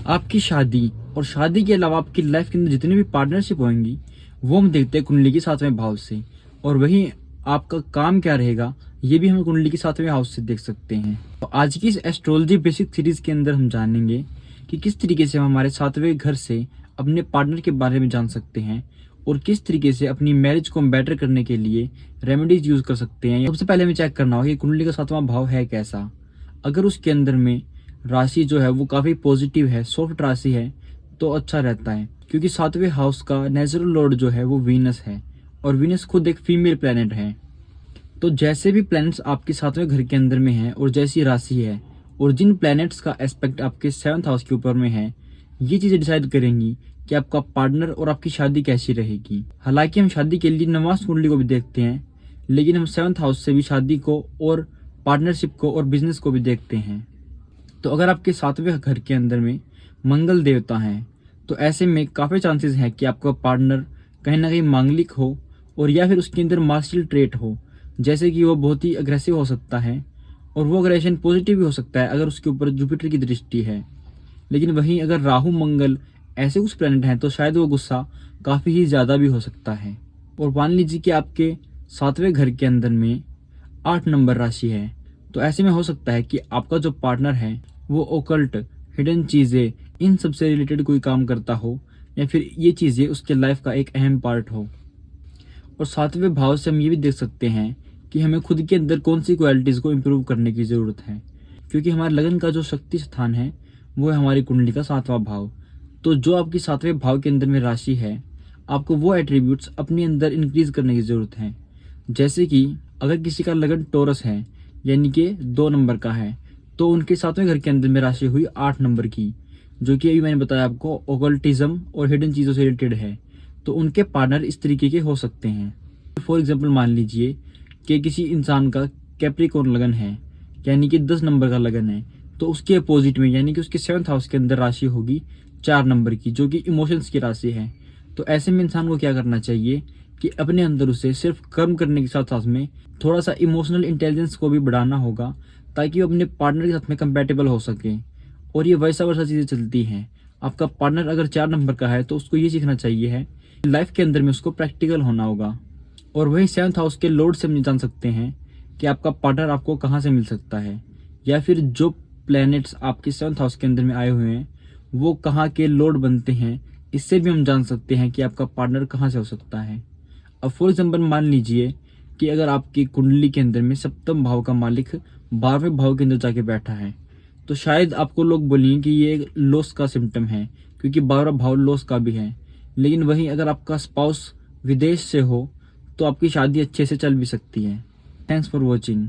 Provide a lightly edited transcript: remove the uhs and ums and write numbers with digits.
आपकी शादी और शादी के अलावा आपकी लाइफ के अंदर जितनी भी पार्टनरशिप होंगी वो हम देखते हैं कुंडली के 7वें भाव से। और वहीं आपका काम क्या रहेगा ये भी हम कुंडली के 7वें हाउस से देख सकते हैं। तो आज की इस एस्ट्रोलॉजी बेसिक सीरीज के अंदर हम जानेंगे कि किस तरीके से हम हमारे 7वें घर से अपने पार्टनर के बारे में जान सकते हैं और किस तरीके से अपनी मैरिज को बेटर करने के लिए रेमेडीज यूज कर सकते हैं। सबसे पहले हमें चेक करना होगा कि कुंडली का 7वां भाव है कैसा। अगर उसके अंदर में राशि जो है वो काफी पॉजिटिव है, सॉफ्ट राशि है, तो अच्छा रहता है, क्योंकि 7वें हाउस का नेचुरल लॉर्ड जो है वो वीनस है और वीनस खुद एक फीमेल प्लेनेट है। तो जैसे भी प्लैनेट्स आपके 7वें घर के अंदर में हैं और जैसी राशि है और जिन प्लैनेट्स का एस्पेक्ट आपके 7th हाउस के ऊपर में है, ये चीजें डिसाइड करेंगी कि आपका पार्टनर और आपकी शादी कैसी रहेगी। हालांकि हम शादी के लिए नवास कुंडली को भी देखते हैं, लेकिन हम 7th हाउस से भी शादी को और पार्टनरशिप को और बिजनेस को भी देखते हैं। तो अगर आपके 7वें घर के अंदर में मंगल देवता हैं, तो ऐसे में काफी चांसेस हैं कि आपका पार्टनर कहीं ना कहीं मांगलिक हो और या फिर उसके अंदर मार्शल ट्रेट हो, जैसे कि वो बहुत ही अग्रेसिव हो सकता है और वो अग्रेशन पॉजिटिव भी हो सकता है अगर उसके ऊपर जुपिटर की दृष्टि है। लेकिन वहीं अगर राहु मंगल ऐसे कुछ प्लैनेट हैं तो शायद वो गुस्सा काफी ही ज्यादा भी हो सकता है। और मान लीजिए कि आपके 7वें घर के अंदर में 8 नंबर राशि है, तो ऐसे में हो सकता है कि आपका जो पार्टनर है वो ओकल्ट, हिडन चीजें, इन सब से रिलेटेड कोई काम करता हो या फिर ये चीजें उसके लाइफ का एक अहम पार्ट हो। और 7वें भाव से हम ये भी देख सकते हैं कि हमें खुद के अंदर कौन सी क्वालिटीज को इम्प्रूव करने की जरूरत है, क्योंकि हमारे लगन का जो शक्ति स्थान है वो है हमारी कुंडली का 7वां भाव। तो जो आपकी 7वें भाव के अंदर में राशि है, आपको वो एट्रीब्यूट्स अपने अंदर इंक्रीज करने की जरूरत है। जैसे कि अगर किसी का लगन टोरस है यानी कि 2 नंबर का है, तो उनके 7वें घर के अंदर में राशि हुई 8 नंबर की, जो कि अभी मैंने बताया आपको ओकल्टिज्म और हिडन चीजों से रिलेटेड है। तो उनके पार्टनर इस तरीके के हो सकते हैं। फॉर एग्जाम्पल मान लीजिए कि किसी इंसान का कैप्रिकॉर्न लगन है यानी कि 10 नंबर का लगन है, तो उसके अपोजिट में यानी कि उसके 7th हाउस के अंदर राशि होगी 4 नंबर की, जो कि इमोशंस की राशि है। तो ऐसे में इंसान को क्या करना चाहिए कि अपने अंदर उसे सिर्फ कर्म करने के साथ साथ में थोड़ा सा इमोशनल इंटेलिजेंस को भी बढ़ाना होगा, ताकि वो अपने पार्टनर के साथ में कंपेटेबल हो सके। और ये वैसा वैसा चीजें चलती हैं। आपका पार्टनर अगर 4 नंबर का है तो उसको ये सीखना चाहिए है लाइफ के अंदर में उसको प्रैक्टिकल होना होगा। और वही 7th हाउस के लॉर्ड से हम जान सकते हैं कि आपका पार्टनर आपको कहाँ से मिल सकता है, या फिर जो प्लैनेट्स आपके 7th हाउस के अंदर में आए हुए हैं वो कहाँ के लॉर्ड बनते हैं। इससे भी हम जान सकते हैं कि आपका पार्टनर कहाँ से हो सकता है। अब फॉर एग्जाम्पल मान लीजिए कि अगर आपकी कुंडली के अंदर में 7वें भाव का मालिक 12वें भाव के अंदर जाके बैठा है, तो शायद आपको लोग बोलेंगे कि ये लॉस का सिम्टम है, क्योंकि 12वां भाव लॉस का भी है। लेकिन वहीं अगर आपका स्पाउस विदेश से हो तो आपकी शादी अच्छे से चल भी सकती है। Thanks for watching.